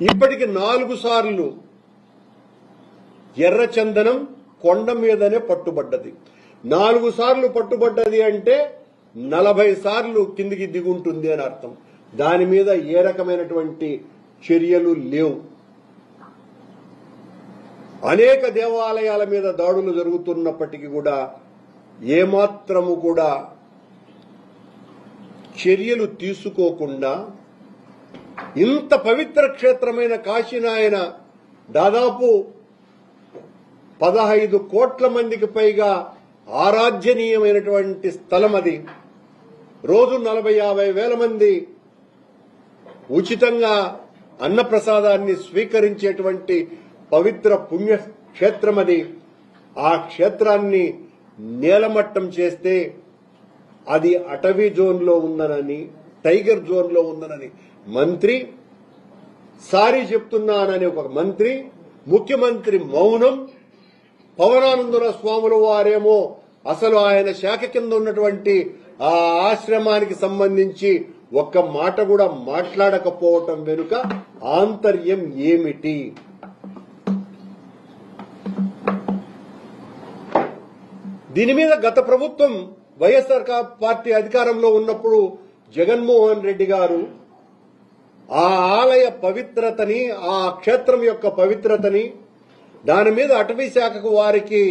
ఇప్పటికి 4 సార్లు ఎర్రచందనం కొండ మీదనే పట్టుబడ్డది. 4 సార్లు పట్టుబడ్డది అంటే 40 సార్లు కిందికి దిగుంటుంది అని అర్థం. దాని మీద ఏ రకమైనటువంటి చర్యలు లేవు. అనేక దేవాలయాల మీద దాడులు జరుగుతున్నప్పటికీ కూడా ఏమాత్రము కూడా చర్యలు తీసుకోకుండా ఇంత పవిత్ర క్షేత్రమైన కాశీని ఆయన దాదాపు 15 కోట్ల మందికి పైగా ఆరాధ్యనీయమైనటువంటి స్థలం అది. రోజు 40-50 వేల మంది ఉచితంగా అన్నప్రసాదాన్ని స్వీకరించేటువంటి పవిత్ర పుణ్యక్షేత్రం అది. ఆ క్షేత్రాన్ని నేలమట్టం చేస్తే అది అటవీ జోన్లో ఉందనని, టైగర్ జోన్లో ఉందనని మంత్రి, సారీ చెప్తున్నానని ఒక మంత్రి, ముఖ్యమంత్రి మౌనం. పవనానందుల స్వాముల వారేమో అసలు ఆయన శాఖ కింద ఉన్నటువంటి ఆ ఆశ్రమానికి సంబంధించి ఒక్క మాట కూడా మాట్లాడకపోవటం వెనుక ఆంతర్యం ఏమిటి? దీని మీద గత ప్రభుత్వం వైఎస్ఆర్ పార్టీ అధికారంలో ఉన్నప్పుడు జగన్మోహన్ రెడ్డి గారు ఆ ఆలయ పవిత్రతని, ఆ క్షేత్రం యొక్క పవిత్రతని, దాని మీద అటవీ శాఖకు వారికి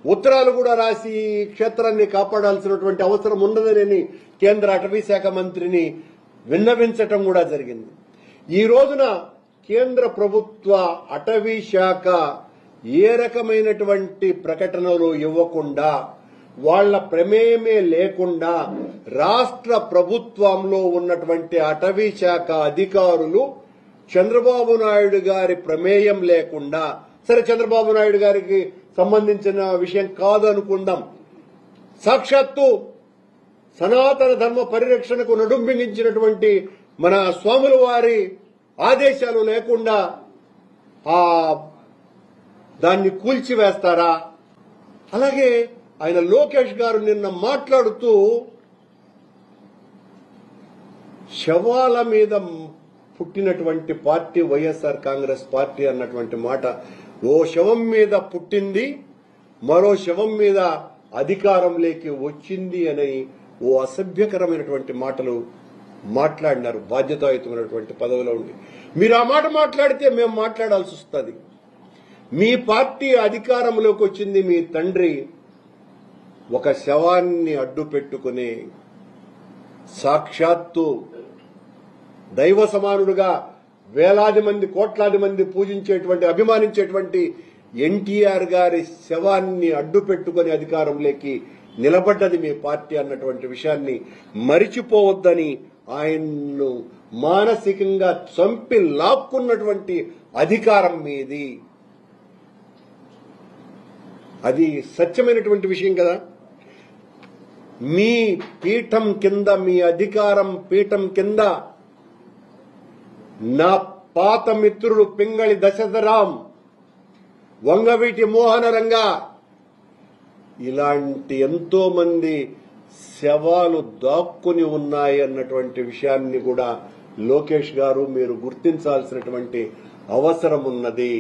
ఉత్తరాలు కూడా రాసి క్షేత్రాన్ని కాపాడాల్సినటువంటి అవసరం ఉండదని కేంద్ర అటవీ శాఖ మంత్రిని విన్నవించటం కూడా జరిగింది. ఈ రోజున కేంద్ర ప్రభుత్వ అటవీ శాఖ ఏ రకమైనటువంటి ప్రకటనలు ఇవ్వకుండా, వాళ్ల ప్రమేయమే లేకుండా రాష్ట్ర ప్రభుత్వంలో ఉన్నటువంటి అటవీ శాఖ అధికారులు చంద్రబాబు నాయుడు గారి ప్రమేయం లేకుండా, సరే చంద్రబాబు నాయుడు గారికి సంబంధించిన విషయం కాదు అనుకుందాం, సాక్షాత్తు సనాతన ధర్మ పరిరక్షణకు నడుంబించినటువంటి మన స్వాముల వారి ఆదేశాలు లేకుండా దాన్ని కూల్చివేస్తారా? అలాగే ఆయన లోకేష్ గారు నిన్న మాట్లాడుతూ శవాల మీద పుట్టినటువంటి పార్టీ వైఎస్ఆర్ కాంగ్రెస్ పార్టీ అన్నటువంటి మాట, ఓ శవం మీద పుట్టింది, మరో శవం మీద అధికారంలోకి వచ్చింది అని ఓ అసభ్యకరమైనటువంటి మాటలు మాట్లాడినారు. బాధ్యతాయుతమైనటువంటి పదవిలో ఉండి మీరు ఆ మాట మాట్లాడితే మేము మాట్లాడాల్సి వస్తుంది. మీ పార్టీ అధికారంలోకి వచ్చింది, మీ తండ్రి ఒక శవాన్ని అడ్డు పెట్టుకుని సాక్షాత్తు దైవ సమానుడుగా వేలాది మంది, కోట్లాది మంది పూజించేటువంటి, అభిమానించేటువంటి ఎన్టీఆర్ గారి శవాన్ని అడ్డు పెట్టుకుని అధికారంలోకి నిలబడ్డది మీ పార్టీ అన్నటువంటి విషయాన్ని మరిచిపోవద్దని, ఆయన్ను మానసికంగా చంపి లాక్కున్నటువంటి అధికారం మీది. అది సత్యమైనటువంటి విషయం కదా. మీ పీఠం కింద, మీ అధికారం పీఠం కింద నా పాత మిత్రుడు పింగళి దశరథరాం, వంగవీటి మోహనరంగా ఇలాంటి ఎంతో మంది శవాలు దాక్కుని ఉన్నాయి అన్నటువంటి విషయాన్ని కూడా లోకేష్ గారు మీరు గుర్తించాల్సినటువంటి అవసరం ఉన్నది.